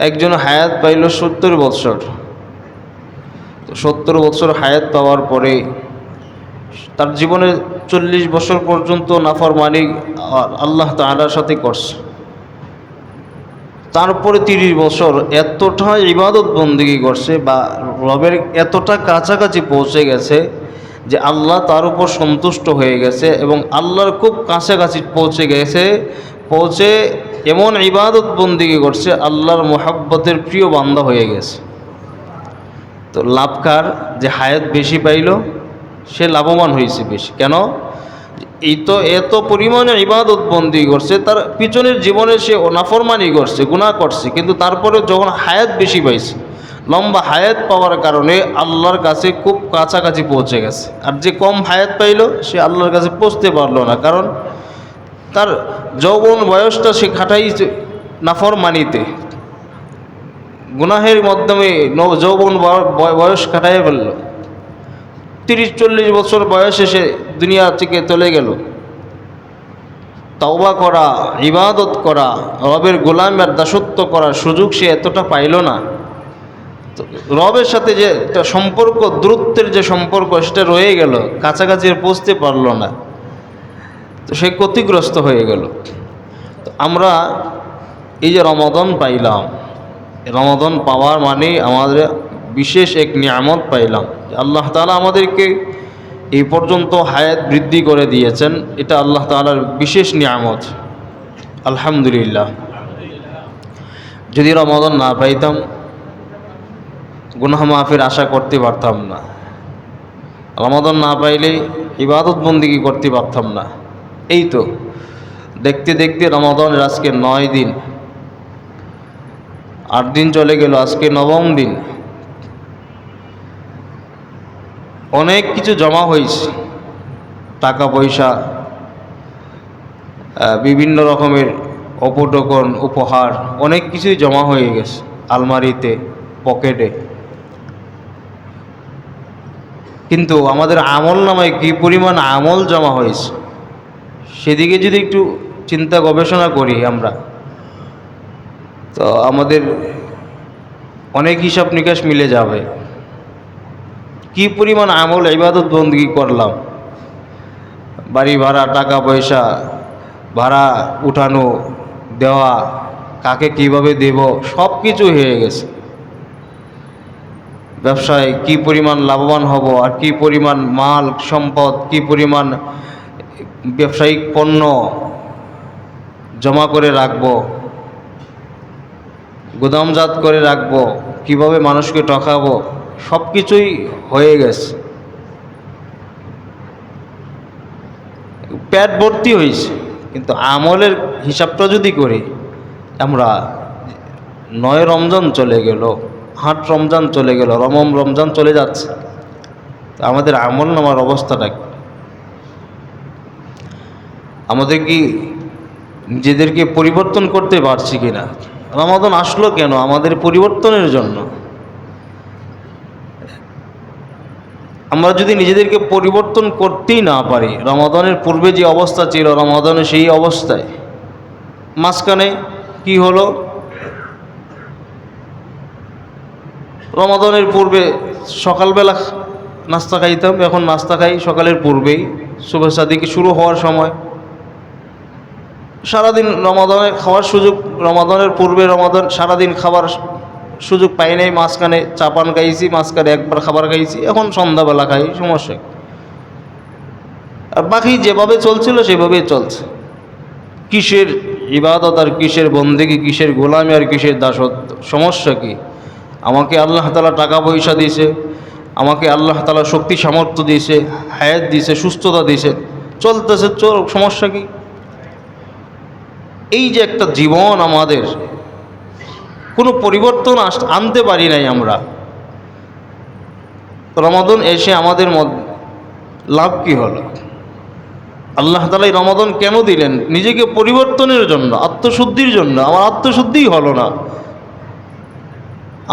একজন হায়াত পাইল 70 বৎসর। তো 70 বৎসর হায়াত পাওয়ার পরে তার জীবনে 40 বছর পর্যন্ত নাফরমানি আল্লাহ তাআলার সাথে করছে। তারপরে 30 বছর এতটা ইবাদত বন্দেগী করছে বা রবের এতটা কাছাকাছি পৌঁছে গেছে যে আল্লাহ তার উপর সন্তুষ্ট হয়ে গেছে এবং আল্লাহর খুব কাছাকাছি পৌঁছে এমন ইবাদত বন্দেগী করছে, আল্লাহর মুহাব্বতের প্রিয় বান্দা হয়ে গেছে। তো লাভকার যে হায়াত বেশি পাইল সে লাভবান হয়েছে বেশি। কেন? এই তো এত পরিমাণে ইবাদত বন্দেগী করছে, তার পিছনের জীবনে সে নাফরমানি করছে, গুনাহ করছে, কিন্তু তারপরে যখন হায়াত বেশি পাইছে, লম্বা হায়াত পাওয়ার কারণে আল্লাহর কাছে খুব কাছাকাছি পৌঁছে গেছে। আর যে কম হায়াত পাইল সে আল্লাহর কাছে পৌঁছতে পারলো না, কারণ তার যৌবন বয়সটা সে খাটাইছে নাফরমানিতে, গুনাহের মাধ্যমে যৌবন বয়স কাটাইয়া ফেলল। 30-40 বছর বয়সে সে দুনিয়া থেকে চলে গেল। তওবা করা, ইবাদত করা, রবের গোলামের দাসত্ব করার সুযোগ সে এতটা পাইল না। তো রবের সাথে যে একটা সম্পর্ক, দূরত্বের যে সম্পর্ক, সেটা রয়ে গেল, কাছাকাছি পৌঁছতে পারল না। তো সে ক্ষতিগ্রস্ত হয়ে গেল। তো আমরা এই যে রমাদান পাইলাম, রমাদান পাওয়ার মানে আমাদের বিশেষ এক নিয়ামত পাইলাম। আল্লাহ তাআলা আমাদেরকে এই পর্যন্ত হায়াত বৃদ্ধি করে দিয়েছেন, এটা আল্লাহ তাআলার বিশেষ নিয়ামত। আলহামদুলিল্লাহ। যদি রমাদান না পাইতাম গুনাহ মাফের আশা করতে পারতাম না। রমাদান না পাইলে ইবাদত বন্দেগী করতে পারতাম না। এই তো দেখতে দেখতে রমাদানের আজকে 9 দিন, 8 দিন চলে গেল, আজকে 9ম দিন। অনেক কিছু জমা হয়েছে, টাকা পয়সা, বিভিন্ন রকমের উপটোকন, উপহার, অনেক কিছুই জমা হয়ে গেছে আলমারিতে, পকেটে। কিন্তু আমাদের আমল নামায় কী পরিমাণ আমল জমা হয়েছে সেদিকে যদি একটু চিন্তা গবেষণা করি আমরা, তো আমাদের অনেক হিসাব নিকাশ মিলে যাবে। কি পরিমাণ আমল ইবাদত বন্দেগী করলাম, বাড়ি ভাড়া, টাকা পয়সা, ভাড়া উঠানো, দেওয়া, কাকে কিভাবে দেব, সব কিছু হয়ে গেছে। ব্যবসায় কি পরিমাণ লাভবান হব, আর কি পরিমাণ মাল সম্পদ, কি পরিমাণ ব্যবসায়িক পণ্য জমা করে রাখব, গুদামজাত করে রাখব, কিভাবে মানুষকে ঠকাবো, সব কিছুই হয়ে গেছে। পেট ভর্তি হয়েছে। কিন্তু আমলের হিসাবটা যদি করি, আমরা 9 রমজান চলে গেল, 8 রমজান চলে গেল, রমজান চলে যাচ্ছে, আমাদের আমল নামার অবস্থাটা কি? আমাদের কি নিজেদেরকে পরিবর্তন করতে পারছি কিনা? রমাদান আসলো কেন? আমাদের পরিবর্তনের জন্য। আমরা যদি নিজেদেরকে পরিবর্তন করতেই না পারি, রমাদানের পূর্বে যে অবস্থা ছিল রমাদানে সেই অবস্থায়, মাঝখানে কি হলো? রমাদানের পূর্বে সকালবেলা নাস্তা খাইতাম, এখন নাস্তা খাই সকালের পূর্বেই, সুবহ সাদিকে শুরু হওয়ার সময়। সারাদিন রমাদানে খাওয়ার সুযোগ, রমাদানের পূর্বে রমাদান সারাদিন খাবার সুযোগ পাই নাই, মাঝখানে চাপান খাইছি, মাঝখানে একবার খাবার খাইছি, এখন সন্ধ্যাবেলা খাই, সমস্যা। আর বাকি যেভাবে চলছিল সেভাবেই চলছে। কিসের ইবাদত আর কিসের বন্দেগী, কিসের গোলামি আর কিসের দাসত্ব? সমস্যা কি? আমাকে আল্লাহ তাআলা টাকা পয়সা দিয়েছে, আমাকে আল্লাহ তাআলা শক্তি সামর্থ্য দিয়েছে, হায়াত দিয়েছে, সুস্থতা দিয়েছে, চলতেছে, সমস্যা কি? এই যে একটা জীবন, আমাদের কোনো পরিবর্তন আনতে পারি নাই আমরা। রমাদান এসে আমাদের লাভ কি হলো? আল্লাহ তাআলা এই রমাদান কেন দিলেন? নিজেকে পরিবর্তনের জন্য, আত্মশুদ্ধির জন্য। আমার আত্মশুদ্ধিই হলো না।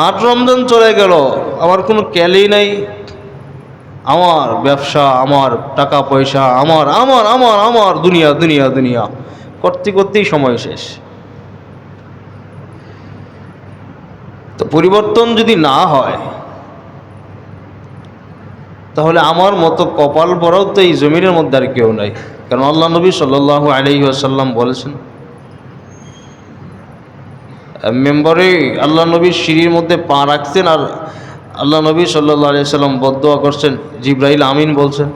8 রমজান চলে গেল, আমার কোনো ক্যালেই নাই। আমার ব্যবসা, আমার টাকা পয়সা, আমার আমার আমার আমার দুনিয়া দুনিয়া দুনিয়া করতে করতেই সময় শেষ। তো পরিবর্তন যদি না হয় তাহলে আমার মতো কপাল বড়াও তো এই জমিনের মধ্যে আর কেউ নাই। কারণ আল্লাহ নবী সাল্লাল্লাহু আলাইহি ওয়াসাল্লাম বলেছেন, মেম্বরে আল্লাহ নবী সিঁড়ির মধ্যে পা রাখছেন আর আল্লাহ নবী সাল্লাল্লাহু আলাইহি ওয়াসাল্লাম বদদুয়া করছেন, জিবরাইল আমিন বলছেন।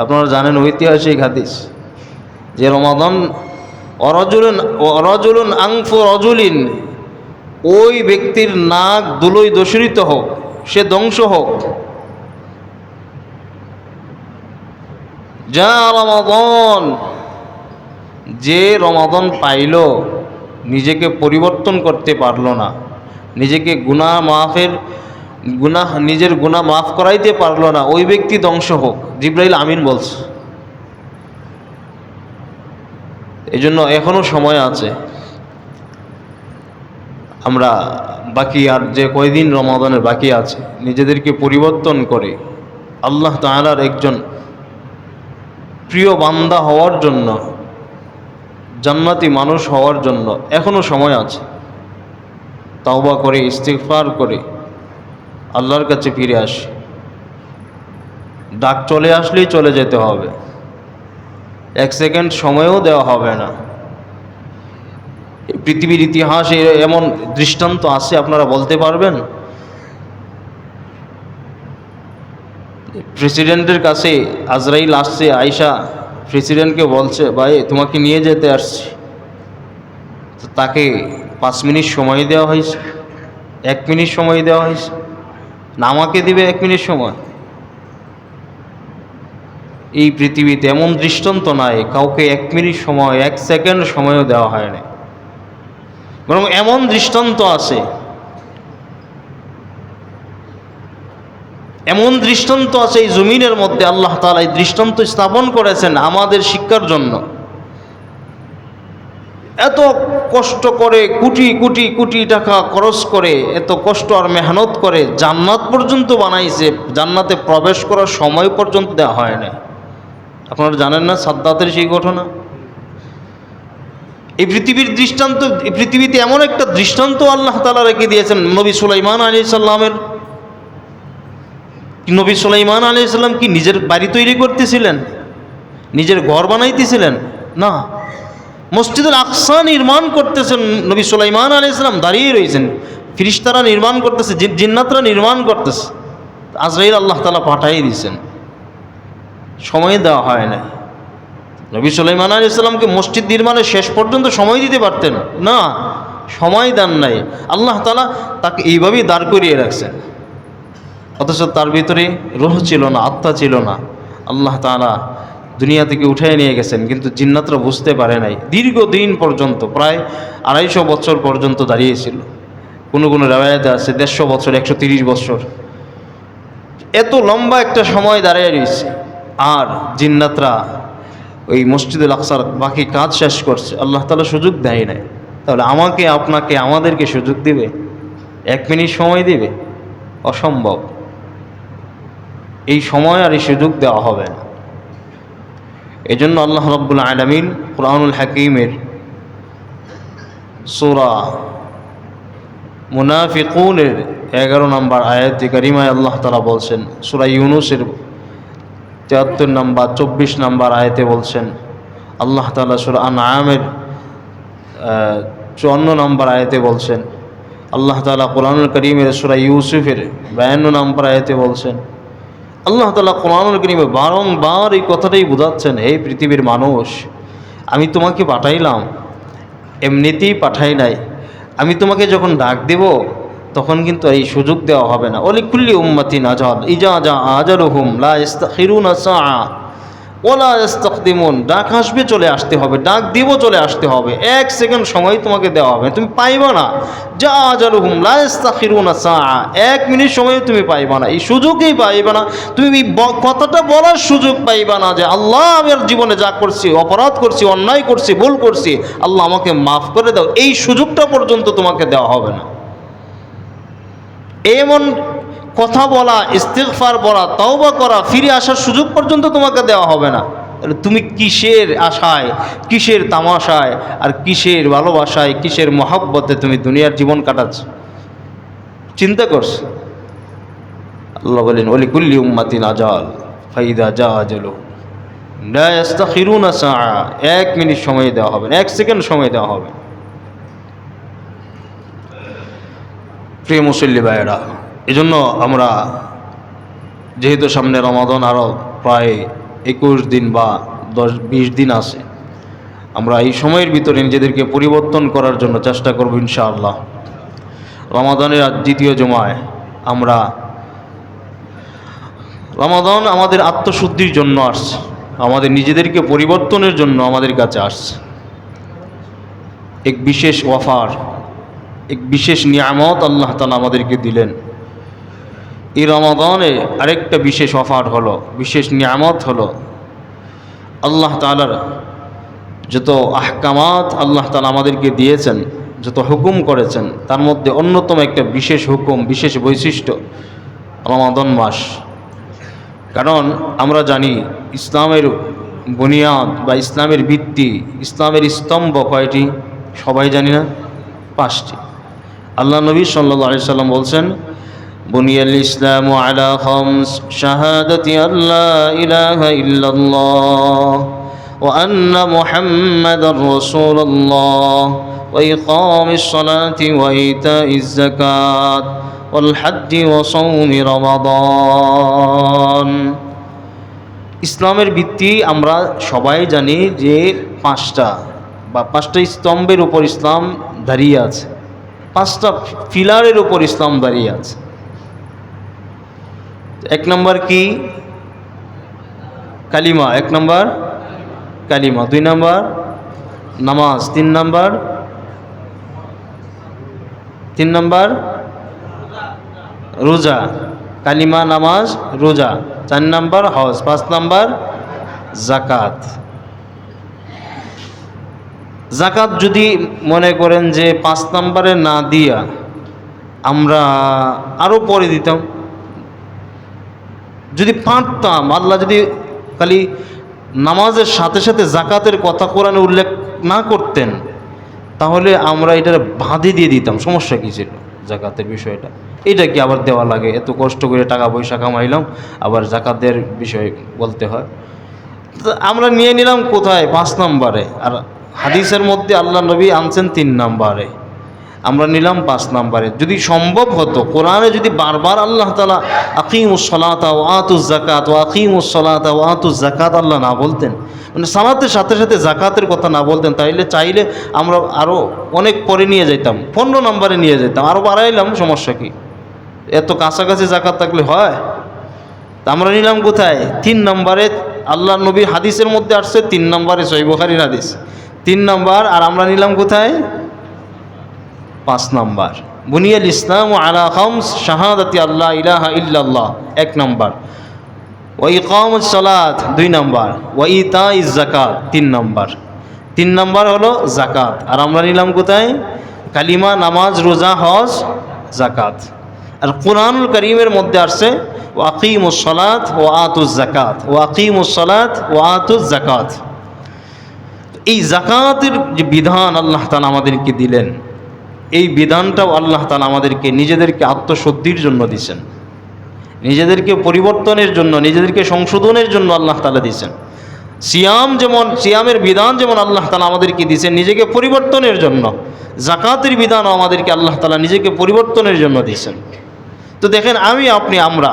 আপনারা জানেন ঐতিহাসিক হাদিস যে রমাদান অরজুলুন আংফু রজুলিন, ওই ব্যক্তির নাক ধুলোই দূষিত হোক, সে ধ্বংস হোক। যা রমাদান, যে রমাদান পাইল নিজেকে পরিবর্তন করতে পারলো না, নিজেকে নিজের গুনাহ মাফ করাইতে পারলো না, ওই ব্যক্তি ধ্বংস হোক। জিবরাইল আমিন বলছে। এই জন্য এখনো সময় আছে। আমরা বাকি আর যে কয়দিন রমাদানের বাকি আছে, নিজেদেরকে পরিবর্তন করে আল্লাহ তাআলার একজন প্রিয় বান্দা হওয়ার জন্য, জান্নাতি মানুষ হওয়ার জন্য এখনো সময় আছে। তাওবা করে ইস্তিগফার করে আল্লাহর কাছে ফিরে আসি। ডাক চলে আসলেই চলে যেতে হবে, এক সেকেন্ড সময়ও দেওয়া হবে না। পৃথিবীর ইতিহাসে এমন দৃষ্টান্ত আছে, আপনারা বলতে পারবেন? প্রেসিডেন্টের কাছে আজরাইল আসছে, আয়েশা প্রেসিডেন্টকে বলছে, ভাই তোমাকে নিয়ে যেতে আসছি। তো তাকে 5 মিনিট সময় দেওয়া হয়েছে, 1 মিনিট সময় দেওয়া হয়েছে না, আমাকে দিবে 1 মিনিট সময়? এই পৃথিবীতে এমন দৃষ্টান্ত নাই কাউকে 1 মিনিট সময়, 1 সেকেন্ড সময়ও দেওয়া হয় না। বরং এমন দৃষ্টান্ত আছে, এমন দৃষ্টান্ত আছে এই জমিনের মধ্যে। আল্লাহ তাআলা এই দৃষ্টান্ত স্থাপন করেছেন আমাদের শিক্ষার জন্য। এত কষ্ট করে কোটি কোটি কোটি টাকা খরচ করে, এত কষ্ট আর মেহনত করে জান্নাত পর্যন্ত বানাইছে, জান্নাতে প্রবেশ করার সময় পর্যন্ত দেওয়া হয় না। আপনারা জানেন না সাদ্দাতের সেই ঘটনা? এই পৃথিবীর দৃষ্টান্ত, এই পৃথিবীতে এমন একটা দৃষ্টান্ত আল্লাহ তাআলা রেখে দিয়েছেন নবী সুলাইমান আলাইহিস সালামের। নবী সুলাইমান আলাইহিস সালাম কি নিজের বাড়ি তৈরি করতেছিলেন, নিজের ঘর বানাইতেছিলেন? না, মসজিদুল আকসা নির্মাণ করতেছেন নবী সুলাইমান আলাইহিস সালাম, দাঁড়িয়ে রয়েছেন। ফেরেশতারা নির্মাণ করতেছে, জিন্নাতরা নির্মাণ করতেছে। আজরাইল আল্লাহ তাআলা পাঠিয়ে দিয়েছেন, সময় দেওয়া হয় না। নবী সুলাইমান আলাইহিস সালামকে মসজিদ নির্মাণের শেষ পর্যন্ত সময় দিতে পারতেন না, সময় দেন নাই। আল্লাহ তাআলা তাকে এইভাবেই দাঁড় করিয়ে রাখছেন, অথচ তার ভিতরে রূহ ছিল না, আত্মা ছিল না। আল্লাহ তাআলা দুনিয়া থেকে উঠিয়ে নিয়ে গেছেন, কিন্তু জিন্নাতরা বুঝতে পারে নাই। দীর্ঘদিন পর্যন্ত, প্রায় 250 বছর পর্যন্ত দাঁড়িয়েছিল। কোনো কোনো রেওয়ায়েতে আছে 150 বছর, 130 বছর, এত লম্বা একটা সময় দাঁড়িয়ে রয়েছে। আর জিন্নাতরা ওই মসজিদুল আকসার বাকি কাজ শেষ করছে, আল্লাহ তাআলা সুযোগ দেয় নাই। তাহলে আমাকে, আপনাকে, আমাদেরকে সুযোগ দিবে? 1 মিনিট সময় দিবে? অসম্ভব। এই সময় আর এই সুযোগ দেওয়া হবে না। এই জন্য আল্লাহ রাব্বুল আলামিন কুরআনুল হাকীমের সূরা মুনাফিকুনের 11 নম্বর আয়াতে কারিমায় আল্লাহ তাআলা বলছেন, সূরা ইউনূসের 73 নম্বর 24 নম্বর আয়াতে বলছেন, আল্লাহ তাআলা সূরা আনআমের 54 নম্বর আয়াতে বলছেন, আল্লাহ তাআলা কুরআনুল কারীমের সূরা ইউসুফের 52 নম্বর আয়াতে বলছেন। আল্লাহ তাআলা কুরআনুল কারীমে বারংবার এই কথাটাই বোঝাচ্ছেন, হে পৃথিবীর মানুষ, আমি তোমাকে পাঠাইলাম, এমনিতেই পাঠাই নাই। আমি তোমাকে যখন ডাক দেব তখন কিন্তু এই সুযোগ দেওয়া হবে না। ওয়ালিকুল্লি উম্মাতিন আজাল ইজা জা আজালুহুম লা ইস্তাখিরুনা সাআ ওয়ালা ইস্তাকদিমুন। ডাক আসবে, চলে আসতে হবে, ডাক দিব, চলে আসতে হবে। 1 সেকেন্ড সময় তোমাকে দেওয়া হবে, তুমি পাইবা না। যা আজালুহুম লা ইস্তাখিরুনা সাআ, 1 মিনিট সময় তুমি পাইবা না, এই সুযোগই পাইবা না। তুমি এই কথাটা বলার সুযোগ পাইবা না যে আল্লাহ, আমি আর জীবনে যা করছি, অপরাধ করছি, অন্যায় করছি, ভুল করছি, আল্লাহ আমাকে মাফ করে দাও, এই সুযোগটা পর্যন্ত তোমাকে দেওয়া হবে না। এমন কথা বলা, ইস্তিগফার বলা, তওবা করা, ফিরে আসার সুযোগ পর্যন্ত তোমাকে দেওয়া হবে না। তাহলে তুমি কিসের আশায়, কিসের তামাশায়, আর কিসের ভালোবাসায়, কিসের মহব্বতে তুমি দুনিয়ার জীবন কাটাচ্ছ? চিন্তা করছ? আল্লাহ বলেন ওয়ালিকুল্লি উম্মাতিন আজাল ফাইদা জা আজালুহুম লা ইস্তাখিরুনা সাআ, 1 মিনিট সময় দেওয়া হবে না, 1 সেকেন্ড সময় দেওয়া হবে। প্রিয় মুসল্লি ভাইয়েরা, এজন্য আমরা যেহেতু সামনে রমাদান আরও প্রায় 21 দিন বা 10-20 দিন আছে, আমরা এই সময়ের ভিতরে নিজেদেরকে পরিবর্তন করার জন্য চেষ্টা করব ইনশাআল্লাহ। রমাদানের আজ দ্বিতীয় জুমায় আমরা, রমাদান আমাদের আত্মশুদ্ধির জন্য আসছে, আমাদের নিজেদেরকে পরিবর্তনের জন্য আমাদের কাছে আসছে। এক বিশেষ ওয়াফার, এক বিশেষ নিয়ামত আল্লাহ তাআলা আমাদেরকে দিলেন। এই রমাদানে আরেকটা বিশেষ অফার হলো, বিশেষ নিয়ামত হলো আল্লাহ তাআলার যত আহকামাত আল্লাহ তাআলা আমাদেরকে দিয়েছেন, যত হুকুম করেছেন, তার মধ্যে অন্যতম একটা বিশেষ হুকুম, বিশেষ বৈশিষ্ট্য রমাদান মাস। কারণ আমরা জানি ইসলামের বুনিয়াদ বা ইসলামের ভিত্তি, ইসলামের স্তম্ভ কয়টি? সবাই জানি না? 5টি। আল্লাহ নবী সাল্লাল্লাহু আলাইহি সাল্লাম বলছেন, বুনিয়াল ইসলামু আলা খামস শাহাদাতি আল্লা ইলাহা ইল্লাল্লাহ ওয়া আন্না মুহাম্মাদার রাসূলুল্লাহ ওয়া ইকামিস সালাতি ওয়া ইতাইজ যাকাত ওয়াল হজ্জি ওয়া সাওমি রমাদান। ইসলামের ভিত্তি আমরা সবাই জানি যে 5টা বা 5টা স্তম্ভের উপর ইসলাম দাঁড়িয়ে আছে, 5টা পিলারের উপর ইসলাম দাঁড়িয়ে আছে। 1 নম্বর কি? কালিমা। 1 নম্বর কালিমা। 2 নম্বর নামাজ। 3 নম্বর রোজা। কালিমা, নামাজ, রোজা। 4 নম্বর হজ। 5 নম্বর যাকাত। যাকাত যদি মনে করেন যে 5 নম্বরে না দিয়া আমরা আরও পরে দিতাম, যদি পারতাম, আল্লাহ যদি খালি নামাজের সাথে সাথে যাকাতের কথা কোরআনে উল্লেখ না করতেন, তাহলে আমরা এটার বাঁধে দিয়ে দিতাম। সমস্যা কী ছিল যাকাতের বিষয়টা? এটা কি আবার দেওয়া লাগে? এত কষ্ট করে টাকা পয়সা কামাইলাম, আবার যাকাতের বিষয় বলতে হয়। আমরা নিয়ে নিলাম কোথায়? 5 নম্বরে। আর হাদিসের মধ্যে আল্লাহ নবী আনছেন 3 নম্বরে, আমরা নিলাম 5 নম্বরে। যদি সম্ভব হতো কোরআনে যদি বারবার আল্লাহ তাআলা আকিমুস সালাতা ওয়া আতুজ যাকাত ওয়া আকিমুস সালাতা ওয়া আতুজ যাকাত আল্লাহ না বলতেন, মানে সালাতের সাথে সাথে যাকাতের কথা না বলতেন, তাইলে চাইলে আমরা আরও অনেক পরে নিয়ে যেতাম, 15 নম্বরে নিয়ে যেতাম, আরও বাড়াইলাম, সমস্যা কি? এত কাছাকাছি যাকাত থাকলে হয়? তা আমরা নিলাম কোথায়? 3 নম্বরে। আল্লাহ নবী হাদিসের মধ্যে আসছে 3 নম্বরে, সহিহ বুখারীর হাদিস 3 নম্বর। আর আমরা নিলাম কোথায়? 5 নম্বর। বুনিয়াল ইসলামু আলা খামস শাহাদাতি আল্লা ইলাহা ইল্লাল্লাহ 1 নম্বর, ওয়া ইকামুস সালাত 2 নম্বর, ওয়া ইতাইজ যাকাত 3 নম্বর। 3 নম্বর হলো যাকাত। আর আমরা নিলাম কোথায়? কালিমা, নামাজ, রোজা, হজ, যাকাত। আর কুরআনুল কারীমের মধ্যে আসছে ওয়া আকিমুস সালাত ওয়া আতুজ যাকাত, ওয়া আকিমুস সালাত ওয়া আতুজ যাকাত। এই যাকাতের যে বিধান আল্লাহ তাআলা আমাদেরকে দিলেন, এই বিধানটাও আল্লাহ তাআলা আমাদেরকে নিজেদেরকে আত্মশুদ্ধির জন্য দিয়েছেন, নিজেদেরকে পরিবর্তনের জন্য, নিজেদেরকে সংশোধনের জন্য আল্লাহ তাআলা দিয়েছেন। সিয়াম যেমন, সিয়ামের বিধান যেমন আল্লাহ তাআলা আমাদেরকে দিয়েছেন নিজেকে পরিবর্তনের জন্য, যাকাতের বিধানও আমাদেরকে আল্লাহ তাআলা নিজেকে পরিবর্তনের জন্য দিয়েছেন। তো দেখেন, আমরা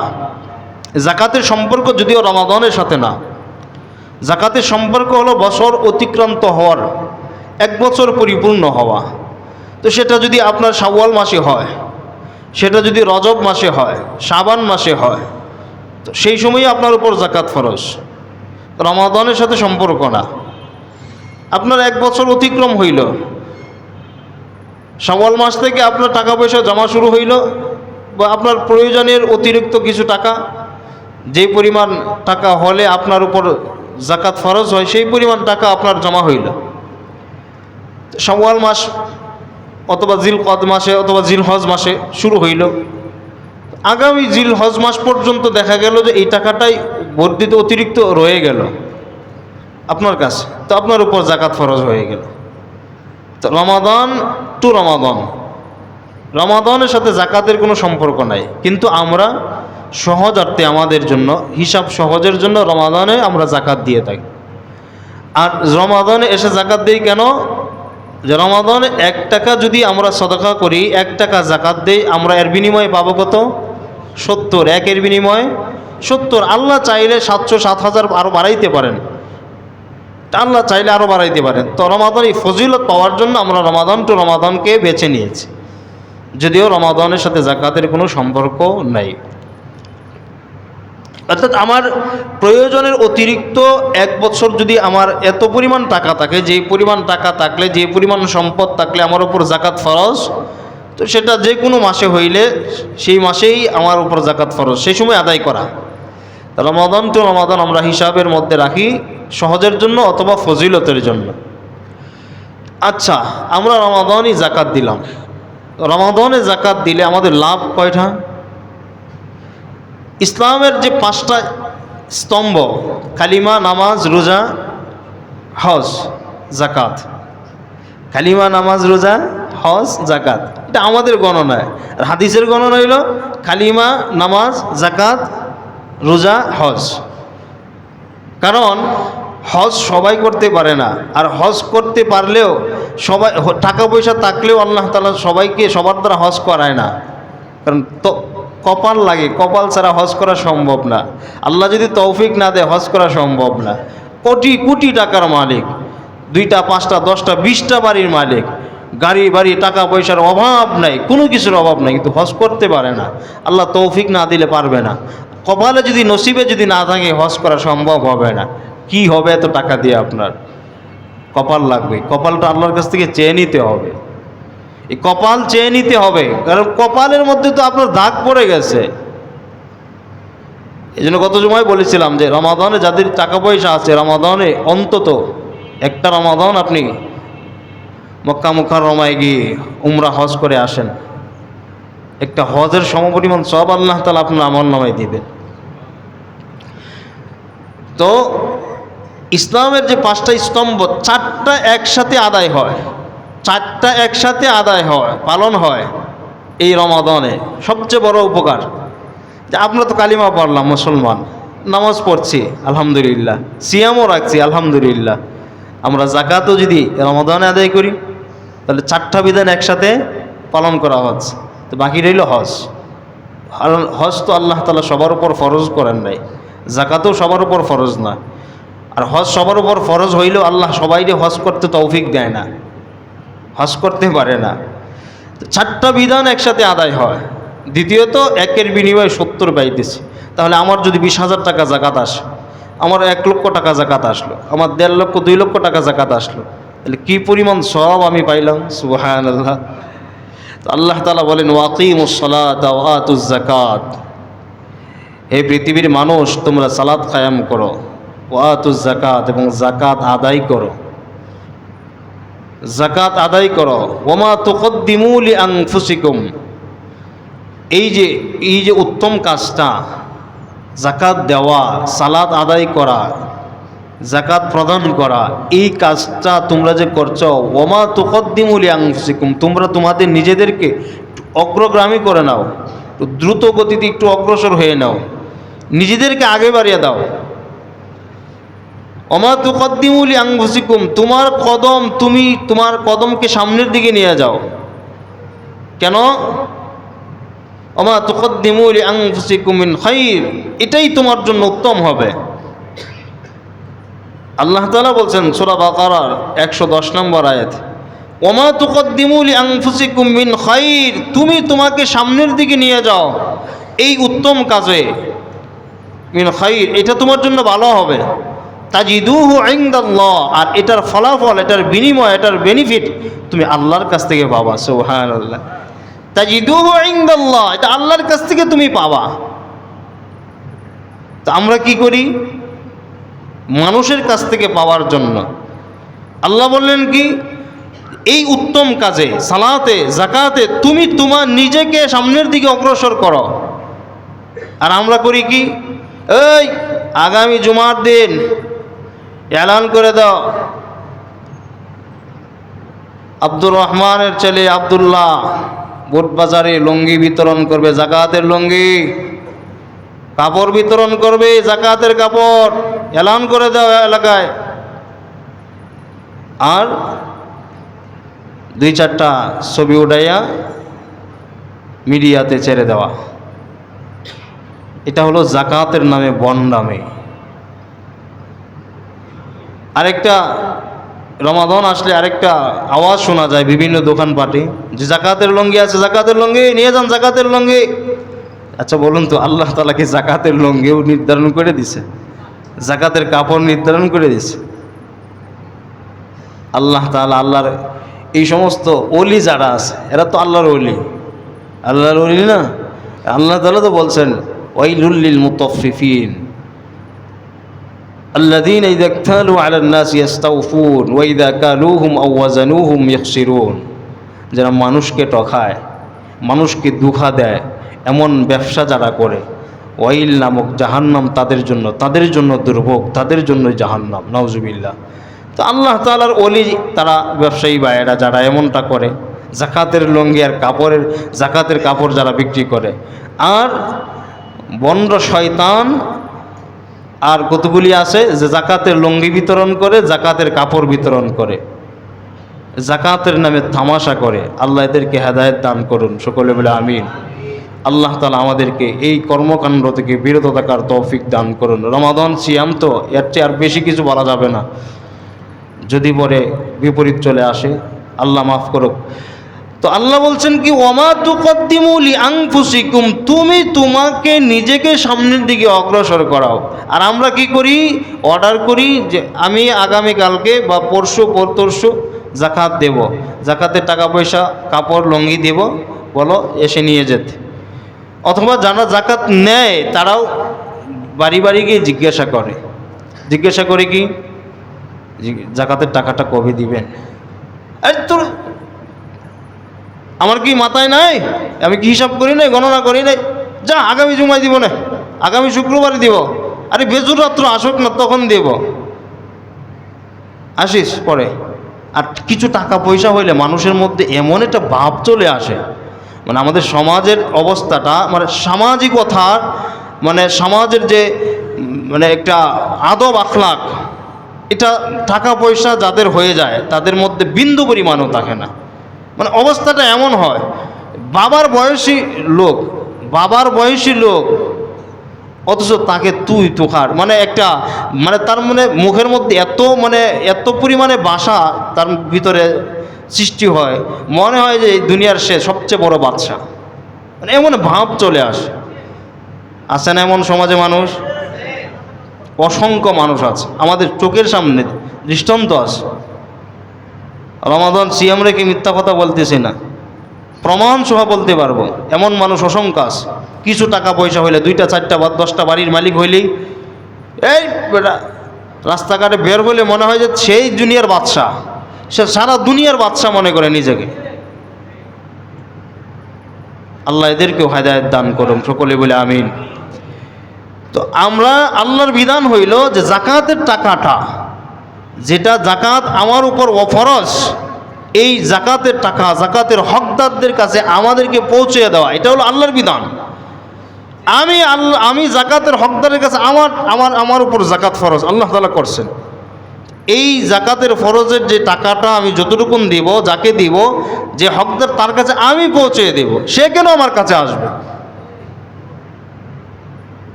যাকাতের সম্পর্ক যদিও রমাদানের সাথে না, যাকাতের সম্পর্ক হলো বছর অতিক্রান্ত হওয়ার, 1 বছর পরিপূর্ণ হওয়া। তো সেটা যদি আপনার শাওয়াল মাসে হয়, সেটা যদি রজব মাসে হয়, শাবান মাসে হয়, তো সেই সময়ই আপনার উপর যাকাত ফরজ, রমাদানের সাথে সম্পর্ক না। আপনার 1 বছর অতিক্রম হইল, শাওয়াল মাস থেকে আপনার টাকা পয়সা জমা শুরু হইল, বা আপনার প্রয়োজনের অতিরিক্ত কিছু টাকা, যে পরিমাণ টাকা হলে আপনার উপর যাকাত ফরজ হয়, সেই পরিমাণ টাকা আপনার জমা হইল। শাওয়াল মাস অথবা জিলকদ মাসে অথবা জিলহজ মাসে শুরু হইল, আগামী জিলহজ মাস পর্যন্ত দেখা গেল যে এই টাকাটাই বর্ধিত অতিরিক্ত রয়ে গেল। আপনার কাছে, তো আপনার উপর জাকাত ফরজ হয়ে গেল। তো রমাদান টু রমাদান, রমাদানের সাথে জাকাতের কোনো সম্পর্ক নাই, কিন্তু আমরা সহজার্থে আমাদের জন্য, হিসাব সহজের জন্য রমাদানে আমরা জাকাত দিয়ে থাকি। আর রমাদানে এসে জাকাত দিই কেন? যে রমাদানে 1 টাকা যদি আমরা সদকা করি, 1 টাকা জাকাত দেই, আমরা এর বিনিময়ে পাবো কত? 70। 1-এর বিনিময়ে 70। আল্লাহ চাইলে 700 7,000 আরও বাড়াইতে পারেন, আল্লাহ চাইলে আরও বাড়াইতে পারেন। তো রমাদান এই ফজিলত পাওয়ার জন্য আমরা রমাদান টু রমাদানকে বেছে নিয়েছি, যদিও রমাদানের সাথে জাকাতের কোনো সম্পর্ক নাই। অর্থাৎ আমার প্রয়োজনের অতিরিক্ত 1 বছর যদি আমার এত পরিমাণ টাকা থাকে, যে পরিমাণ টাকা থাকলে, যে পরিমাণ সম্পদ থাকলে আমার উপর জাকাত ফরজ, তো সেটা যে কোনো মাসে হইলে সেই মাসেই আমার উপর জাকাত ফরজ, সেই সময় আদায় করা। রমাদান টু রমাদান আমরা হিসাবের মধ্যে রাখি, সহজের জন্য অথবা ফজিলতের জন্য। আচ্ছা, আমরা রমাদানই জাকাত দিলাম। রমাদানে জাকাত দিলে আমাদের লাভ কয়টা? ইসলামের যে 5টা স্তম্ভ, কালিমা, নামাজ, রোজা, হজ, জাকাত। কালিমা, নামাজ, রোজা, হজ, জাকাত, এটা আমাদের গণনায়। আর হাদিসের গণনা হইল কালিমা, নামাজ, জাকাত, রোজা, হজ। কারণ হজ সবাই করতে পারে না, আর হজ করতে পারলেও সবাই, টাকা পয়সা থাকলেও আল্লাহ তাআলা সবাইকে সবার দ্বারা হজ করায় না। কারণ তো কপাল লাগে, কপাল ছাড়া হজ করা সম্ভব না। আল্লাহ যদি তৌফিক না দেয়, হজ করা সম্ভব না। কোটি কোটি টাকার মালিক, 2টা 5টা 10টা 20টা বাড়ির মালিক, গাড়ি বাড়ি টাকা পয়সার অভাব নাই, কোনো কিছুর অভাব নাই, কিন্তু হজ করতে পারে না। আল্লাহ তৌফিক না দিলে পারবে না। কপালে যদি, নসিবে যদি না থাকে, হজ করা সম্ভব হবে না। কি হবে এত টাকা দিয়ে? আপনার কপাল লাগবে, কপালটা আল্লাহর কাছ থেকে চেয়ে নিতে হবে। এই কপাল চেয়ে নিতে হবে, কারণ কপালের মধ্যে তো আপনার দাগ পড়ে গেছে। এই জন্য গত জুমায় বলেছিলাম যে রমাদানে যাদের টাকা পয়সা আছে, রমাদানে অন্তত একটা রমাদান আপনি মক্কা মুকাররমায় গিয়ে উমরা হজ করে আসেন। একটা হজের সমপরিমাণ সব আল্লাহ তাআলা আপনার আমলনামায় দিবেন। তো ইসলামের যে 5টা স্তম্ভ, 4টা একসাথে আদায় হয়, 4টা একসাথে আদায় হয়, পালন হয় এই রমাদানে। সবচেয়ে বড় উপকার যে আমরা তো কালিমা পড়লাম, মুসলমান, নামাজ পড়ছি আলহামদুলিল্লাহ, সিয়ামও রাখছি আলহামদুলিল্লাহ, আমরা জাকাতও যদি রমাদানে আদায় করি, তাহলে 4টা বিধান একসাথে পালন করা হচ্ছে। তো বাকি রইল হজ। আর হজ তো আল্লাহ তাআলা সবার উপর ফরজ করেন নাই, জাকাতও সবার উপর ফরজ না। আর হজ সবার উপর ফরজ হইলেও আল্লাহ সবাইকে হজ করতে তৌফিক দেয় না, হজ করতে পারে না। 4টা বিধান একসাথে আদায় হয়। দ্বিতীয়ত 1-এর বিনিময়ে 70 পাইতেছি। তাহলে আমার যদি 20,000 টাকা জাকাত আসে, আমার 1 লক্ষ টাকা জাকাত আসলো, আমার 1.5 লক্ষ 2 লক্ষ টাকা জাকাত আসলো, তাহলে কি পরিমাণ সওয়াব আমি পাইলাম! সুবহানাল্লাহ। তো আল্লাহ তাআলা বলেন, ওয়াকিমুস সালাতা ওয়া আতুজ যাকাত, হে পৃথিবীর মানুষ, তোমরা সালাত কায়েম করো, ওয়া আতুজ যাকাত, এবং জাকাত আদায় করো, জাকাত আদায় করো। ওমা তুকদ্দিমু লিআনফুসিকুম, এই যে উত্তম কাজটা, জাকাত দেওয়া, সালাত আদায় করা, জাকাত প্রদান করা, এই কাজটা তোমরা যে করছো, ওমা তুকদ্দিমু লিআনফুসিকুম, তোমরা তোমাদের নিজেদেরকে অগ্রগামী করে নাও, দ্রুত গতিতে একটু অগ্রসর হয়ে নাও, নিজেদেরকে আগে বাড়িয়ে দাও। ওমা তুকদ্দিমু লিআনফুসিকুম, তুমি তোমার কদমকে সামনের দিকে নিয়ে যাও। কেন? ওমা তুকদ্দিমু লিআনফুসিকুম মিন খায়র, এটাই তোমার জন্য উত্তম হবে। আল্লাহ তাআলা বলছেন সূরা বাকারার 110 নম্বর আয়াত, ওমা তুকদ্দিমু লিআনফুসিকুম মিন খায়র, তুমি তোমাকে সামনের দিকে নিয়ে যাও এই উত্তম কাজে, মিন খায়র, এটা তোমার জন্য ভালো হবে। তাজিদুহু ইনদাল্লাহ, আর এটার ফলাফল, এটার বিনিময়, এটার বেনিফিট তুমি আল্লাহর কাছ থেকে পাবা। সুবহানাল্লাহ। তাজিদুহু ইনদাল্লাহ, এটা আল্লাহর কাছ থেকে তুমি পাবা। তো আমরা কি করি? মানুষের কাছ থেকে পাওয়ার জন্য আল্লাহ বললেন কি, এই উত্তম কাজে, সালাতে, জাকাতে তুমি তোমার নিজেকে সামনের দিকে অগ্রসর করো। আর আমরা করি কি? এই আগামী জুমার দিন এলান করে দাও। আব্দুর রহমানের ছেলে আব্দুল্লাহ বুটবাজারে লুঙ্গি বিতরণ করবে, জাকাতের লুঙ্গি, কাপড় বিতরণ করবে, জাকাতের কাপড়। এলান করে দাও এলাকায়। আর 2-4টা ছবি উঠাইয়া মিডিয়াতে ছেড়ে দেওয়া। এটা হলো জাকাতের নামে বন্ডামি। আরেকটা রমাদান আসলে আরেকটা আওয়াজ শোনা যায় বিভিন্ন দোকানপাটে যে জাকাতের লুঙ্গি আছে, জাকাতের লুঙ্গি নিয়ে যান, জাকাতের লুঙ্গি। আচ্ছা বলুন তো, আল্লাহ তাআলা কি জাকাতের লুঙ্গিও নির্ধারণ করে দিছে? জাকাতের কাপড় নির্ধারণ করে দিছে? আল্লাহ তাআলা, আল্লাহর এই সমস্ত ওলি যারা আছে এরা তো আল্লাহর ওলি, আল্লাহর ওলি না? আল্লাহ তাআলা তো বলছেন ওয়াইলুল লিল মুতাফফিফিন আল্লাযীনা ইযা ইকতালু আলান নাসি ইস্তাওফুন ওয়া ইযা কালুহুম আও ওয়াজানুহুম ইখসিরুন। যারা মানুষকে ঠকায়, মানুষকে দুঃখা দেয়, এমন ব্যবসা যারা করে, ওয়াইল নামক জাহান্নাম তাদের জন্য দুর্ভোগ, তাদের জন্য জাহান্নাম, নাউজুবিল্লাহ। তো আল্লাহ তাআলার ওলি তারা ব্যবসায়ী ভাইয়েরা যারা এমনটা করে, জাকাতের লুঙ্গি আর জাকাতের কাপড় যারা বিক্রি করে, আর বন্ড শয়তান আর কতগুলি আছে যে জাকাতের লুঙ্গি বিতরণ করে, জাকাতের কাপড় বিতরণ করে, জাকাতের নামে তামাশা করে। আল্লাহ এদেরকে হেদায়েত দান করুন, সকলে বলে আমিন। আল্লাহ তাআলা আমাদেরকে এই কর্মকাণ্ড থেকে বিরত থাকার তৌফিক দান করুন। রমাদান সিয়াম তো, এর চেয়ে আর বেশি কিছু বলা যাবে না। যদি পরে বিপরীত চলে আসে আল্লাহ মাফ করুক। তো আল্লাহ বলছেন কি, ওয়ামা তুকদ্দিমু লিআনফুসিকুম, তুমি তোমাকে নিজেকে সামনের দিকে অগ্রসর করাও। আর আমরা কি করি? অর্ডার করি যে আমি আগামীকালকে বা পরশু জাকাত দেব, জাকাতের টাকা পয়সা কাপড় লুঙ্গি দেব, বলো এসে নিয়ে যেতে। অথবা যারা জাকাত নেয় তারাও বাড়ি বাড়ি গিয়ে জিজ্ঞাসা করে কি জাকাতের টাকাটা কবে দিবেন? আরে তোর আমার কি মাথায় নাই? আমি কি হিসাব করি নাই, গণনা করি নাই? যা আগামী জুমায় দিব না, আগামী শুক্রবারে দিব। আরে বেজুর রাত্র আসুক না, তখন দেব, আসিস পরে। আর কিছু টাকা পয়সা হইলে মানুষের মধ্যে এমন একটা ভাব চলে আসে, মানে আমাদের সমাজের অবস্থাটা, মানে সামাজিকতার, মানে সমাজের যে মানে একটা আদব আখলাক, এটা টাকা পয়সা যাদের হয়ে যায় তাদের মধ্যে বিন্দু পরিমাণও থাকে না। মানে অবস্থাটা এমন হয়, বাবার বয়সী লোক অথচ তাকে তুই তোখার, মানে একটা, মানে তার মানে মুখের মধ্যে এত পরিমাণে বাসা তার ভিতরে সৃষ্টি হয়, মনে হয় যে এই দুনিয়ার সে সবচেয়ে বড় বাদশা। মানে এমন ভাব চলে আসে না এমন সমাজে মানুষ? অসংখ্য মানুষ আছে, আমাদের চোখের সামনে দৃষ্টান্ত আছে। রমাদান সিয়াম রেখে মিথ্যা কথা বলতেছি না, প্রমাণ সহ বলতে পারবো, এমন মানুষ অসংখ্য আছে। কিছু টাকা পয়সা হইলে 2টা 4টা বা 10টা বাড়ির মালিক হইলেই এই বেটা রাস্তাঘাটে বের হইলে মনে হয় যে সেই দুনিয়ার বাদশা, সে সারা দুনিয়ার বাদশা মনে করে নিজেকে। আল্লাহ এদেরকেও হেদায়েত দান করুন, সকলে বলে আমিন। তো আমরা, আল্লাহর বিধান হইল যে জাকাতের টাকাটা, যেটা জাকাত আমার উপর ফরজ, এই জাকাতের টাকা জাকাতের হকদারদের কাছে আমাদেরকে পৌঁছে দেওয়া, এটা হলো আল্লাহর বিধান। আমি জাকাতের হকদারের কাছে আমার উপর জাকাত ফরজ আল্লাহ তাআলা করছেন। এই জাকাতের ফরজের যে টাকাটা আমি যতটুকুন দিব, যাকে দিব, যে হকদার তার কাছে আমি পৌঁছে দেব, সে কেন আমার কাছে আসবে?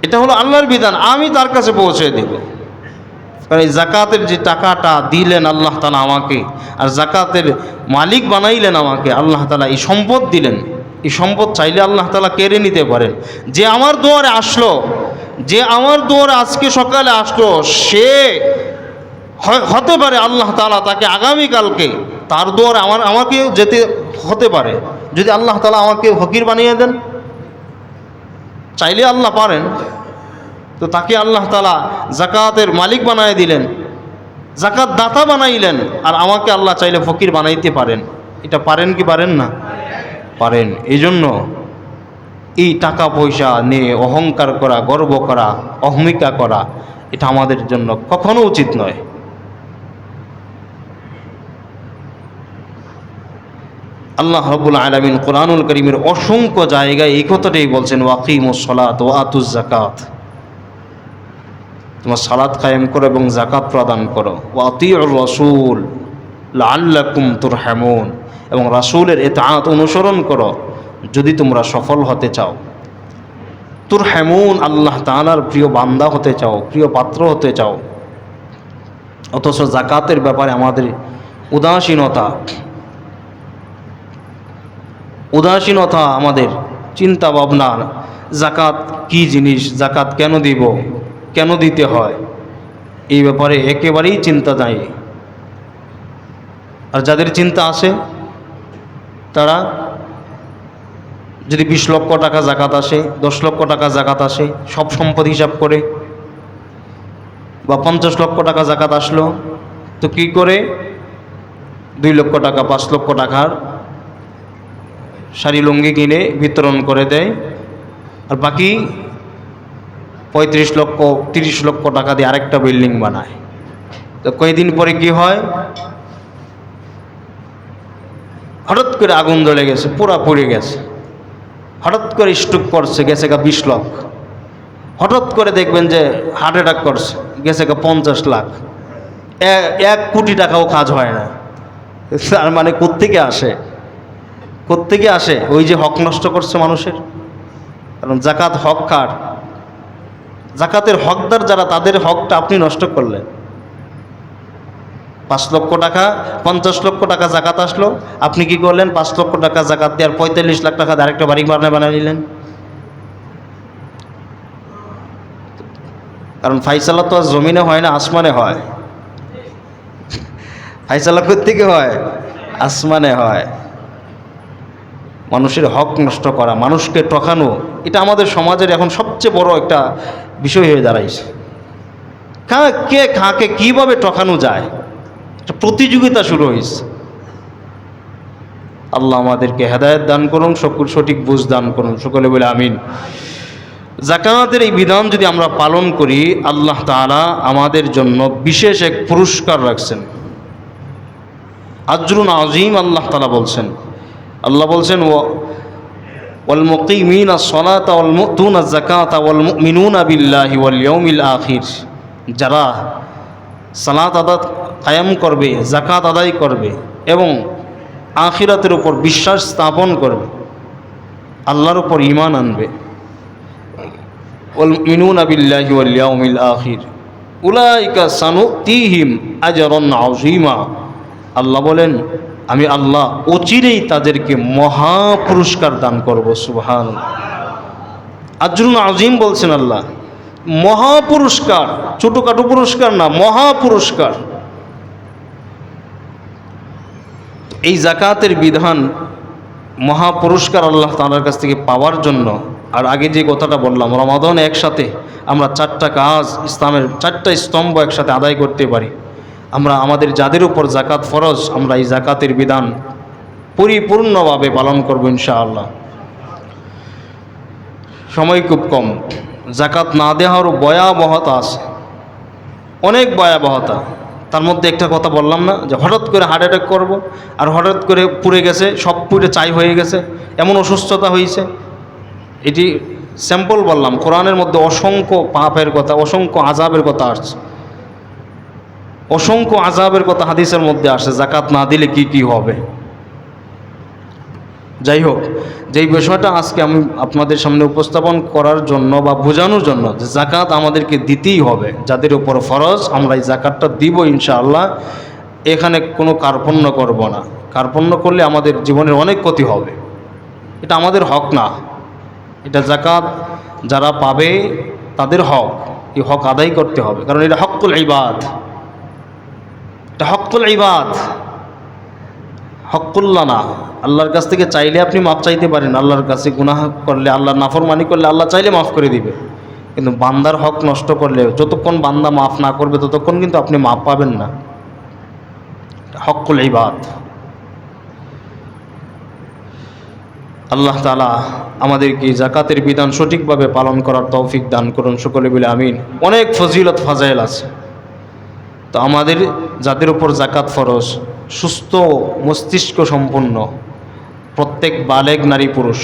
এটা হলো আল্লাহর বিধান, আমি তার কাছে পৌঁছে দেব। কারণ এই জাকাতের যে টাকাটা দিলেন আল্লাহ তাআলা আমাকে, আর জাকাতের মালিক বানাইলেন আমাকে, আল্লাহ তাআলা এই সম্পদ দিলেন। এই সম্পদ চাইলে আল্লাহ তাআলা কেড়ে নিতে পারেন। যে আমার দুয়ারে আসলো, যে আমার দুয়ারে আজকে সকালে আসলো, সে হতে পারে আল্লাহ তাআলা তাকে আগামীকালকে তার দুয়ারে আমাকে যেতে হতে পারে, যদি আল্লাহ তাআলা আমাকে ফকির বানিয়ে দেন। চাইলে আল্লাহ পারেন। তো তাকে আল্লাহ তাআলা জাকাতের মালিক বানায় দিলেন, জাকাত দাতা বানাইলেন, আর আমাকে আল্লাহ চাইলে ফকির বানাইতে পারেন। এটা পারেন কি পারেন না? পারেন। এই জন্য এই টাকা পয়সা নিয়ে অহংকার করা, গর্ব করা, অহমিকা করা, এটা আমাদের জন্য কখনো উচিত নয়। আল্লাহ রাব্বুল আলামিন কোরআনুল কারীমের অসংখ্য জায়গায় এই কথাটাই বলছেন, ওয়াকিমুস সালাত ওয়া আতুজ যাকাত, তোমার সালাত কায়েম করো এবং যাকাত প্রদান করো। ওয়া আতিউর রাসূল লাআল্লাকুম তুরহামুন, এবং রাসূলের ইতাআত অনুসরণ করো যদি তোমরা সফল হতে চাও। তুরহামুন, আল্লাহ তাআলার প্রিয় বান্দা হতে চাও, প্রিয় পাত্র হতে চাও। অথচ যাকাতের ব্যাপারে আমাদের উদাসীনতা, আমাদের চিন্তা ভাবনা, যাকাত কি জিনিস, যাকাত কেন দিব, কেন দিতে হয়, এই ব্যাপারে একেবারেই চিন্তা নাই। আর যাদের চিন্তা আসে তারা যদি 20 লক্ষ টাকা যাকাত আসে, 10 লক্ষ টাকা যাকাত আসে, সব সম্পদ হিসাব করে, বা 50 লক্ষ টাকা যাকাত আসলো, তো কি করে 2 লক্ষ টাকা 5 লক্ষ টাকার শাড়ি লুঙ্গি কিনে বিতরণ করে দেয়, আর বাকি 35 লক্ষ 30 লক্ষ টাকা দিয়ে আরেকটা বিল্ডিং বানায়। তো কয়েকদিন পরে কি হয়, হঠাৎ করে আগুন জ্বলে গেছে, পুরা পুড়ে গেছে, হঠাৎ করে স্ট্রোক করছে, গেছে গা 20 লাখ, হঠাৎ করে দেখবেন যে হার্ট অ্যাটাক করছে, গেছে গা 50 লাখ, 1 কোটি টাকাও কাজ হয় না। তার মানে কোত্থেকে আসে? ওই যে হক নষ্ট করছে মানুষের। কারণ যাকাত হক কার? যাকাতের হকদার যারা, তাদের হকটা আপনি নষ্ট করলেন। 5 লক্ষ টাকা 50 লক্ষ টাকা যাকাত আসলো, আপনি কি করলেন? 5 লক্ষ টাকা যাকাত দিয়ে আর 45 লাখ টাকা দিয়ে আরেকটা বাড়ি বানিয়ে নিলেন। কারণ ফাইসালা তো আর জমিনে হয় না, আসমানে হয়। ফাইসালা কোত্থেকে হয়? আসমানে হয়। মানুষের হক নষ্ট করা, মানুষকে ঠকানো, এটা আমাদের সমাজের এখন সবচেয়ে বড় একটা বিষয় হয়ে দাঁড়াইছে। কে কাকে কীভাবে ঠকানো যায়, একটা প্রতিযোগিতা শুরু হয়েছে। আল্লাহ আমাদেরকে হেদায়েত দান করুন, সঠিক বুঝ দান করুন, সকলে বলে আমিন। যাকাতের এই বিধান যদি আমরা পালন করি, আল্লাহ তাআলা আমাদের জন্য বিশেষ এক পুরস্কার রাখছেন, আজরুন আযীম। আল্লাহ তাআলা বলছেন, ওয়াল মুকিমিনা সলাতা ওয়াল মুতুনা যাকাতা ওয়াল মুমিনুনা বিল্লাহি ওয়াল ইয়াউমিল আখির, যারা সালাত কায়েম করবে, যাকাত আদায় করবে এবং আখিরাতের উপর বিশ্বাস স্থাপন করবে, আল্লাহর উপর ঈমান আনবে। ওয়াল মুমিনুনা বিল্লাহি ওয়াল ইয়াউমিল আখির উলাইকা সানুতিহিম আজরান আযীমা। আল্লাহ বলেন, আমি আল্লাহ অচিরেই তাদেরকে মহা পুরস্কার দান করব। সুবহানাল্লাহ, আজরুন আযীম বলছেন আল্লাহ, মহা পুরস্কার, ছোটখাটো পুরস্কার না, মহা পুরস্কার। এই যাকাতের বিধান, মহা পুরস্কার আল্লাহ তাআলার কাছ থেকে পাওয়ার জন্য, আর আগে যে কথাটা বললাম, রমাদান একসাথে আমরা 4টা কাজ, ইসলামের 4টা স্তম্ভ একসাথে আদায় করতে পারি। আমরা আমাদের যাদের উপর যাকাত ফরজ, আমরা এই যাকাতের বিধান পরিপূর্ণভাবে পালন করব ইনশাআল্লাহ। সময় খুব কম। যাকাত না দেওয়ারও ভয়াবহতা আছে, অনেক ভয়াবহতা। তার মধ্যে একটা কথা বললাম না, যে হঠাৎ করে হার্ট অ্যাটাক করব, আর হঠাৎ করে পুড়ে গেছে, সব পুড়ে ছাই হয়ে গেছে, এমন অসুস্থতা হয়েছে। এটি স্যাম্পল বললাম। কোরআনের মধ্যে অসংখ্য পাপের কথা, অসংখ্য আযাবের কথা আসছে, অসংখ্য আযাবের কথা হাদিসের মধ্যে আসে, যাকাত না দিলে কি কি হবে। যাই হোক, যেই বিষয়টা আজকে আমি আপনাদের সামনে উপস্থাপন করার জন্য বা বোঝানোর জন্য, যে যাকাত আমাদেরকে দিতেই হবে, যাদের উপর ফরজ আমরা এই যাকাতটা দিব ইনশাআল্লাহ। এখানে কোনো কার্পণ্য করব না। কার্পণ্য করলে আমাদের জীবনের অনেক ক্ষতি হবে। এটা আমাদের হক না, এটা যাকাত যারা পাবে তাদের হক, এই হক আদায় করতে হবে। কারণ এটা হকুল ইবাদ, এটা হকুল ইবাদ, হকুল্লাহ না। আল্লাহর কাছ থেকে চাইলে আপনি মাফ চাইতে পারেন, আল্লাহর কাছে গুনাহ করলে, আল্লাহর নাফরমানি করলে আল্লাহ চাইলে মাফ করে দিবে। কিন্তু বান্দার হক নষ্ট করলে, যতক্ষণ বান্দা মাফ না করবে ততক্ষণ কিন্তু আপনি মাফ পাবেন না। হকুল ইবাদ। আল্লাহ তাআলা আমাদেরকে জাকাতের বিধান সঠিকভাবে পালন করার তৌফিক দান করুন, সকলে বলে আমিন। অনেক ফজিলত ফাজাইল আছে, তো আমাদের যাদের উপর জাকাত ফরজ, সুস্থ মস্তিষ্ক সম্পন্ন প্রত্যেক বালেগ নারী পুরুষ,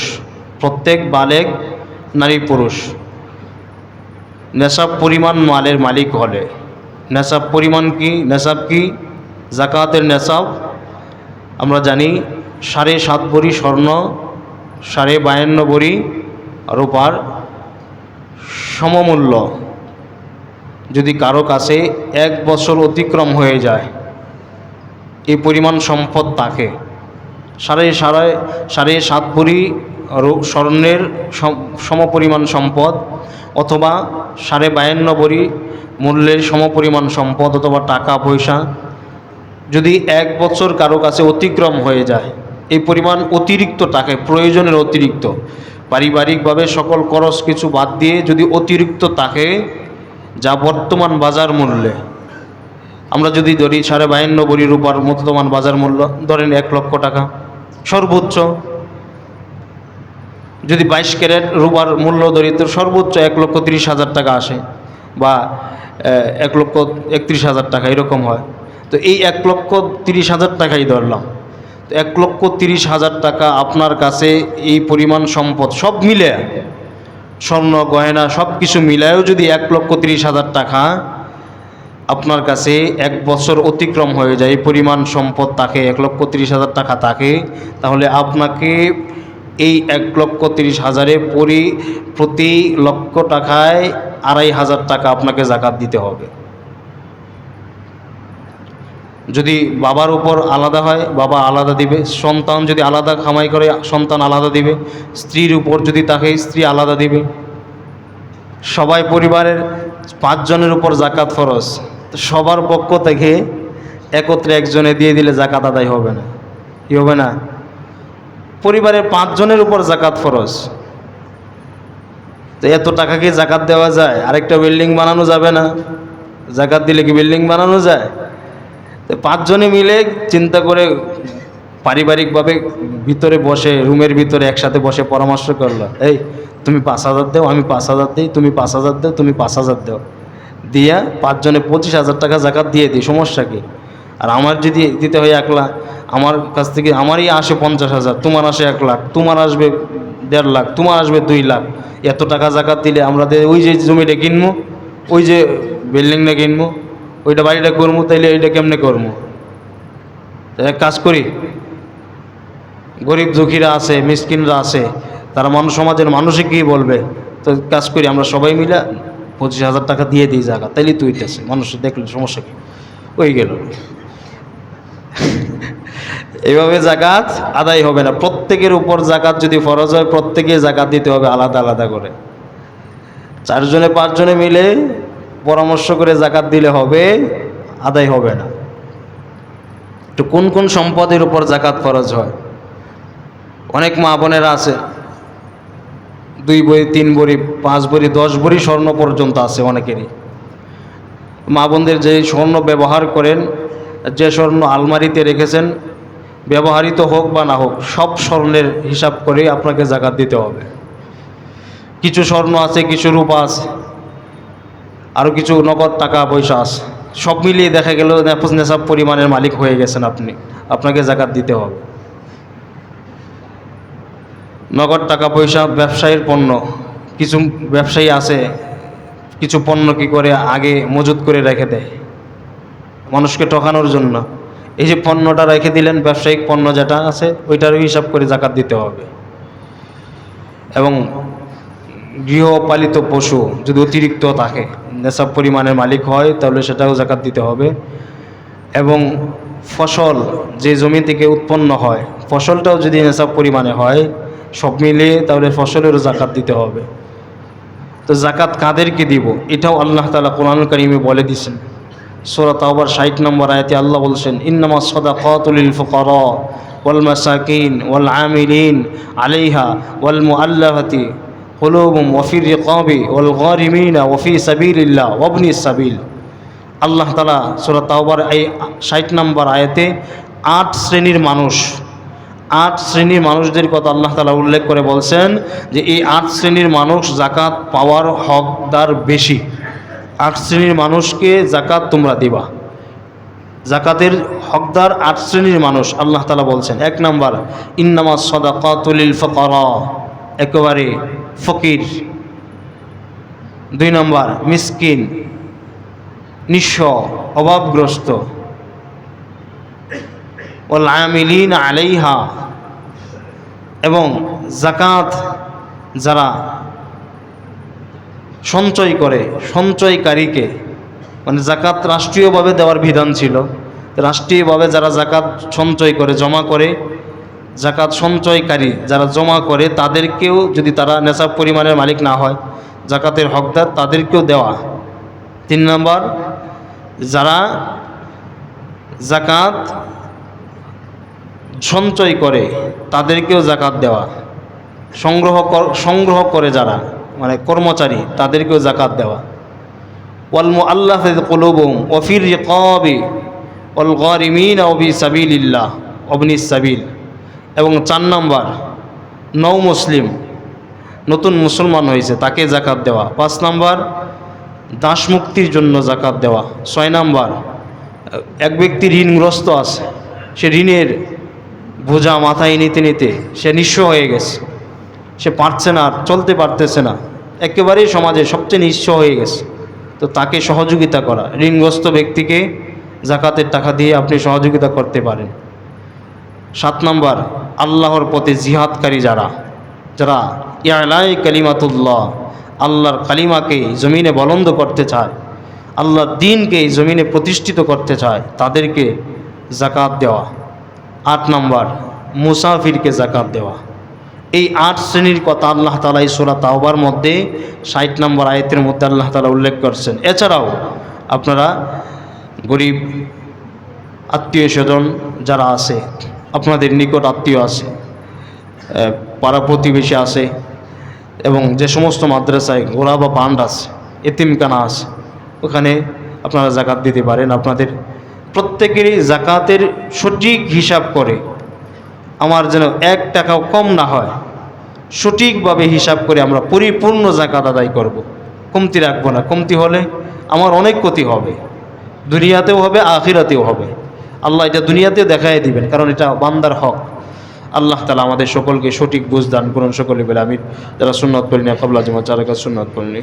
প্রত্যেক বালেগ নারী পুরুষ নেশাব পরিমাণ মালের মালিক হলে, নেশাব পরিমাণ কি, নেশাব কি, জাকাতের নেশাব আমরা জানি 7.5 ভরি স্বর্ণ, 52.5 ভরি রূপার সমমূল্য। যদি কারো কাছে 1 বছর অতিক্রম হয়ে যায় এই পরিমাণ সম্পদ তাকে 7.5 ভরি স্বর্ণের সমপরিমাণ সম্পদ, অথবা 52.5 ভরি মূল্যের সমপরিমাণ সম্পদ অথবা টাকা পয়সা যদি 1 বছর কারো কাছে অতিক্রম হয়ে যায়, এই পরিমাণ অতিরিক্ত টাকা, প্রয়োজনের অতিরিক্ত, পারিবারিকভাবে সকল খরচ কিছু বাদ দিয়ে যদি অতিরিক্ত থাকে, যা বর্তমান বাজার মূল্যে আমরা যদি ধরি 52.5 ভরি রূপার বর্তমান বাজার মূল্য ধরেন 1 লক্ষ টাকা সর্বোচ্চ, যদি 22 ক্যারেট রূপার মূল্য ধরি তো সর্বোচ্চ 1,30,000 টাকা আসে, বা 1,31,000 টাকা এরকম হয়। তো এই 1,30,000 টাকাই ধরলাম, তো 1,30,000 টাকা আপনার কাছে এই পরিমাণ সম্পদ সব মিলে, স্বর্ণ গয়না সব কিছু মিলায়ও যদি 1,30,000 টাকা আপনার কাছে 1 বছর অতিক্রম হয়ে যায়, এই পরিমাণ সম্পদ তাকে 1,30,000 টাকা থাকে, তাহলে আপনাকে এই 1,30,000-এ প্রতি লক্ষ টাকায় 2,500 টাকা আপনাকে জাকাত দিতে হবে। যদি বাবার উপর আলাদা হয় বাবা আলাদা দিবে, সন্তান যদি আলাদা কামাই করে সন্তান আলাদা দিবে, স্ত্রীর উপর যদি থাকে স্ত্রী আলাদা দিবে। সবাই পরিবারের 5 জনের উপর জাকাত ফরজ, তো সবার পক্ষ থেকে একত্রে একজনে দিয়ে দিলে জাকাত আদায় হবে না, কি হবে না? পরিবারের 5 জনের উপর জাকাত ফরজ, তো এত টাকা কি জাকাত দেওয়া যায়? আরেকটা বিল্ডিং বানানো যাবে না? জাকাত দিলে কি বিল্ডিং বানানো যায়? তো 5 জনে মিলে চিন্তা করে পারিবারিকভাবে ভিতরে বসে, রুমের ভিতরে একসাথে বসে পরামর্শ করলো, এই তুমি 5,000 দাও, আমি 5,000 দিই, তুমি 5,000 দাও, তুমি 5,000 দাও, দিয়া 5 জনে 25,000 টাকা জাকাত দিয়ে দিই, সমস্যা কি? আর আমার যদি দিতে হয় 1 লাখ, আমার কাছ থেকে আমারই আসে 50,000, তোমার আসে 1 লাখ, তোমার আসবে 1.5 লাখ, তোমার আসবে 2 লাখ, এত টাকা জাকাত দিলে আমরা ওই যে জমিটা কিনবো, ওই যে বিল্ডিংটা কিনবো, ওইটা বাড়িটা করবো, তাইলে এইটা কেমনে করবো? এক কাজ করি, গরিব দুঃখীরা আছে, মিসকিনরা আছে, তারা সমাজের মানুষই কী বলবে, তো কাজ করি আমরা সবাই মিলে 25,000 টাকা দিয়ে দিই জাকাত, তাইলে তুই হইতেছে, মানুষ দেখলে সমস্যা কি, ওই গেল। এইভাবে জাকাত আদায় হবে না। প্রত্যেকের উপর জাকাত যদি ফরজ হয় প্রত্যেকে জাকাত দিতে হবে আলাদা আলাদা করে। 4 জনে 5 জনে মিলে পরামর্শ করে জাকাত দিলে হবে, আদায় হবে না। তো কোন কোন সম্পদের উপর জাকাত ফরজ হয়? অনেক মা বোনেরা আছে 2 ভরি 3 ভরি 5 ভরি 10 ভরি স্বর্ণ পর্যন্ত আছে অনেকেরই। মা বোনদের যে স্বর্ণ ব্যবহার করেন, যে স্বর্ণ আলমারিতে রেখেছেন, ব্যবহৃত হোক বা না হোক, সব স্বর্ণের হিসাব করে আপনাকে জাকাত দিতে হবে। কিছু স্বর্ণ আছে, কিছু রূপা আছে, আরও কিছু নগদ টাকা পয়সা আছে, সব মিলিয়ে দেখা গেল নেশাব পরিমাণের মালিক হয়ে গেছেন আপনি, আপনাকে জাকাত দিতে হবে। নগদ টাকা পয়সা, ব্যবসায়ীর পণ্য, কিছু ব্যবসায়ী আছে কিছু পণ্য কি করে আগে মজুত করে রেখে দেয় মানুষকে ঠকানোর জন্য। এই যে পণ্যটা রেখে দিলেন, ব্যবসায়িক পণ্য যেটা আছে ওইটারও হিসাব করে জাকাত দিতে হবে। এবং গৃহপালিত পশু যদি অতিরিক্ত থাকে, নেশাব পরিমাণের মালিক হয়, তাহলে সেটাও জাকাত দিতে হবে। এবং ফসল যে জমি থেকে উৎপন্ন হয়, ফসলটাও যদি নেশাব পরিমাণে হয়, সব মিলিয়ে তাহলে ফসলেরও জাকাত দিতে হবে। তো জাকাত কাদেরকে দিব এটাও আল্লাহ তাআলা কোরআনুল কারীমে বলে দিয়েছেন। সূরা তাওবার 60 নম্বর আয়াতে আল্লাহ বলছেন, ইন্নামাস সাদাকাতু লিল ফুকারা ওয়াল মাসাকিন ওয়াল আমিলিন আলাইহা ওয়াল মুআল্লাফাতি কুলুবুহুম ওয়া ফির রিকাবি ওয়াল গারিমিনা ওয়া ফি সাবিলিল্লাহ ওয়া ইবনিস সাবিল। আল্লাহ তাআলা সূরা তাওবার এই 60 নম্বর আয়াতে 8 শ্রেণীর মানুষ, 8 শ্রেণীর মানুষদের কথা আল্লাহ তাআলা উল্লেখ করে বলছেন যে এই 8 শ্রেণীর মানুষ জাকাত পাওয়ার হকদার বেশি। 8 শ্রেণীর মানুষকে জাকাত তোমরা দিবা। জাকাতের হকদার 8 শ্রেণীর মানুষ আল্লাহ তাআলা বলছেন। 1 নাম্বার ইন্নামাস সাদাকাতু লিল ফুকারা, একেবারে ফকির। 2 নাম্বার মিসকিন, নিঃস্ব, অভাবগ্রস্ত। ওয়াল আমিলিন আলাইহা, এবং জাকাত যারা সঞ্চয় করে, সঞ্চয়কারীকে, মানে জাকাত রাষ্ট্রীয়ভাবে দেওয়ার বিধান ছিল, রাষ্ট্রীয়ভাবে যারা জাকাত সঞ্চয় করে, জমা করে, জাকাত সঞ্চয়কারী যারা জমা করে তাদেরকেও, যদি তারা নেশাব পরিমাণের মালিক না হয়, জাকাতের হকদার, তাদেরকেও দেওয়া। 3 নম্বর যারা জাকাত সঞ্চয় করে তাদেরকেও জাকাত দেওয়া। সংগ্রহ করে যারা, মানে কর্মচারী, তাদেরকেও জাকাত দেওয়া। ওয়াল মুআল্লাফাতি কুলুবুহুম ওয়া ফির রিকাবি ওয়াল গারিমিন ওয়া ফি সাবিলিল্লাহ ওয়াবনিস সাবিল। এবং 4 নম্বর নও মুসলিম, নতুন মুসলমান হয়েছে, তাকে জাকাত দেওয়া। 5 নম্বর দাস মুক্তির জন্য জাকাত দেওয়া। 6 নম্বর এক ব্যক্তি ঋণগ্রস্ত আছে, সে ঋণের বোঝা মাথায় নিতে নিতে সে নিঃস্ব হয়ে গেছে, সে পারছে না, চলতে পারতেছে না, একেবারেই সমাজে সবচেয়ে নিঃস্ব হয়ে গেছে, তো তাকে সহযোগিতা করা। ঋণগ্রস্ত ব্যক্তিকে জাকাতের টাকা দিয়ে আপনি সহযোগিতা করতে পারেন। 7 নম্বর আল্লাহর পথে জিহাদকারী যারা, যারা ইআলাই কালিমাতুল্লাহ, আল্লাহর কালিমাকে জমিনে বলন্দ করতে চায়, আল্লাহর দ্বীনকে জমিনে প্রতিষ্ঠিত করতে চায়, তাদেরকে জাকাত দেওয়া। 8 নম্বর মুসাফিরকে জাকাত দেওয়া। এই 8 শ্রেণীর কথা আল্লাহ তাআলা এই সূরা তাওবার মধ্যে 60 নম্বর আয়াতের মধ্যে আল্লাহ তাআলা উল্লেখ করছেন। এছাড়াও আপনারা গরিব আত্মীয় স্বজন যারা আছে, আপনাদের নিকট আত্মীয় আছে, পাড়া প্রতিবেশী আছে, এবং যে সমস্ত মাদ্রাসায় গোরা বা ফান্ড আছে, এতিমখানা আছে, ওখানে আপনারা জাকাত দিতে পারেন। আপনাদের প্রত্যেকেরই জাকাতের সঠিক হিসাব করে, আমার যেন 1 টাকাও কম না হয়, সঠিকভাবে হিসাব করে আমরা পরিপূর্ণ জাকাত আদায় করব। কমতি রাখবো না, কমতি হলে আমার অনেক ক্ষতি হবে, দুনিয়াতেও হবে, আখিরাতেও হবে। আল্লাহ এটা দুনিয়াতেও দেখাই দিবেন, কারণ এটা বান্দার হক। আল্লাহ তাআলা আমাদের সকলকে সঠিক বুঝ দান করুন। সকলে বলে আমিন। যারা সুন্নাত পড়েনি, ক্বাবলা জামাত, যারা সুন্নাত পড়েনি।